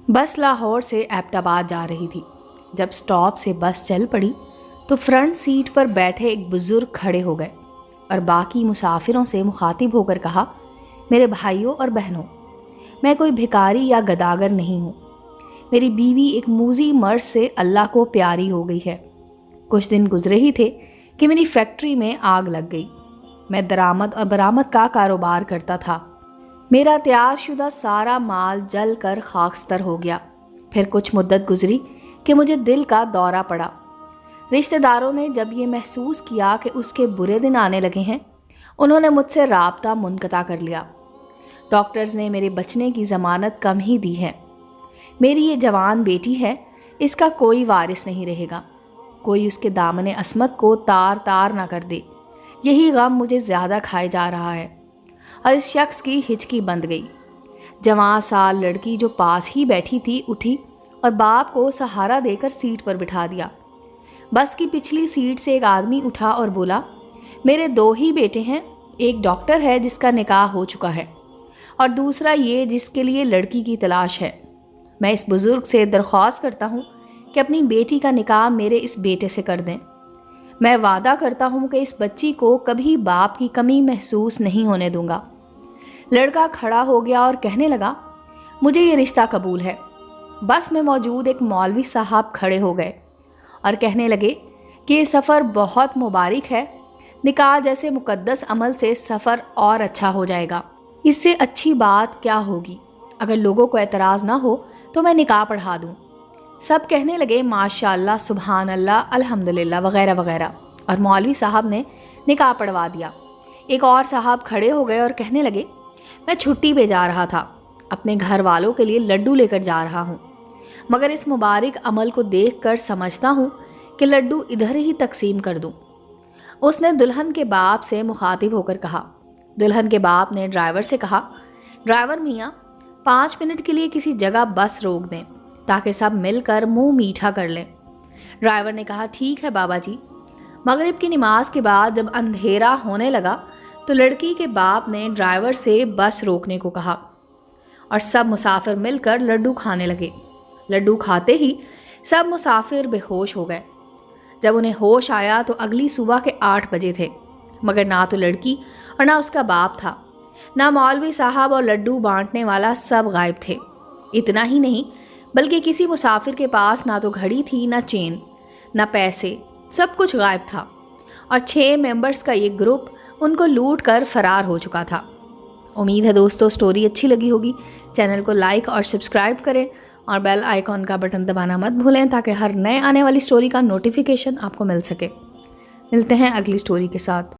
बस लाहौर से एबटाबाद जा रही थी। जब स्टॉप से बस चल पड़ी तो फ्रंट सीट पर बैठे एक बुज़ुर्ग खड़े हो गए और बाकी मुसाफिरों से मुखातिब होकर कहा, मेरे भाइयों और बहनों, मैं कोई भिखारी या गदागर नहीं हूँ। मेरी बीवी एक मूजी मर्द से अल्लाह को प्यारी हो गई है। कुछ दिन गुजरे ही थे कि मेरी फैक्ट्री में आग लग गई। मैं दरामद और बरामद का कारोबार करता था। मेरा तैयारशुदा सारा माल जल कर खाकस्तर हो गया। फिर कुछ मुद्दत गुजरी कि मुझे दिल का दौरा पड़ा। रिश्तेदारों ने जब ये महसूस किया कि उसके बुरे दिन आने लगे हैं, उन्होंने मुझसे राब्ता मुनक़ता कर लिया। डॉक्टर्स ने मेरे बचने की ज़मानत कम ही दी है। मेरी ये जवान बेटी है, इसका कोई वारिस नहीं रहेगा। कोई उसके दामने अस्मत को तार तार ना कर दे। यही गम मुझे ज़्यादा खाए जा रहा है। और इस शख्स की हिचकी बंद गई। जवां साल लड़की जो पास ही बैठी थी उठी और बाप को सहारा देकर सीट पर बिठा दिया। बस की पिछली सीट से एक आदमी उठा और बोला, मेरे 2 ही बेटे हैं। एक डॉक्टर है जिसका निकाह हो चुका है और दूसरा ये जिसके लिए लड़की की तलाश है। मैं इस बुज़ुर्ग से दरख्वास्त करता हूँ कि अपनी बेटी का निकाह मेरे इस बेटे से कर दें। मैं वादा करता हूँ कि इस बच्ची को कभी बाप की कमी महसूस नहीं होने दूंगा। लड़का खड़ा हो गया और कहने लगा, मुझे ये रिश्ता कबूल है। बस में मौजूद एक मौलवी साहब खड़े हो गए और कहने लगे कि ये सफ़र बहुत मुबारक है। निकाह जैसे मुक़द्दस अमल से सफ़र और अच्छा हो जाएगा। इससे अच्छी बात क्या होगी? अगर लोगों को एतराज़ ना हो तो मैं निकाह पढ़ा दूँ। सब कहने लगे, माशाअल्लाह, सुभान अल्लाह, अल्हम्दुलिल्लाह वगैरह वगैरह, और मौलवी साहब ने निकाह पढ़वा दिया। एक और साहब खड़े हो गए और कहने लगे, मैं छुट्टी पे जा रहा था, अपने घर वालों के लिए लड्डू लेकर जा रहा हूँ, मगर इस मुबारक अमल को देखकर समझता हूँ कि लड्डू इधर ही तकसीम कर दूँ। उसने दुल्हन के बाप से मुखातिब होकर कहा। दुल्हन के बाप ने ड्राइवर से कहा, ड्राइवर मियाँ, 5 मिनट के लिए किसी जगह बस रोक दें ताकि सब मिलकर मुंह मीठा कर लें। ड्राइवर ने कहा, ठीक है बाबा जी। मगरिब की नमाज के बाद जब अंधेरा होने लगा तो लड़की के बाप ने ड्राइवर से बस रोकने को कहा और सब मुसाफिर मिलकर लड्डू खाने लगे। लड्डू खाते ही सब मुसाफिर बेहोश हो गए। जब उन्हें होश आया तो अगली सुबह के 8 बजे थे, मगर ना तो लड़की और ना उसका बाप था, ना मौलवी साहब और लड्डू बांटने वाला, सब गायब थे। इतना ही नहीं बल्कि किसी मुसाफिर के पास ना तो घड़ी थी, ना चेन, ना पैसे, सब कुछ गायब था। और 6 मेंबर्स का ये ग्रुप उनको लूट कर फरार हो चुका था। उम्मीद है दोस्तों स्टोरी अच्छी लगी होगी। चैनल को लाइक और सब्सक्राइब करें और बेल आइकॉन का बटन दबाना मत भूलें ताकि हर नए आने वाली स्टोरी का नोटिफिकेशन आपको मिल सके। मिलते हैं अगली स्टोरी के साथ।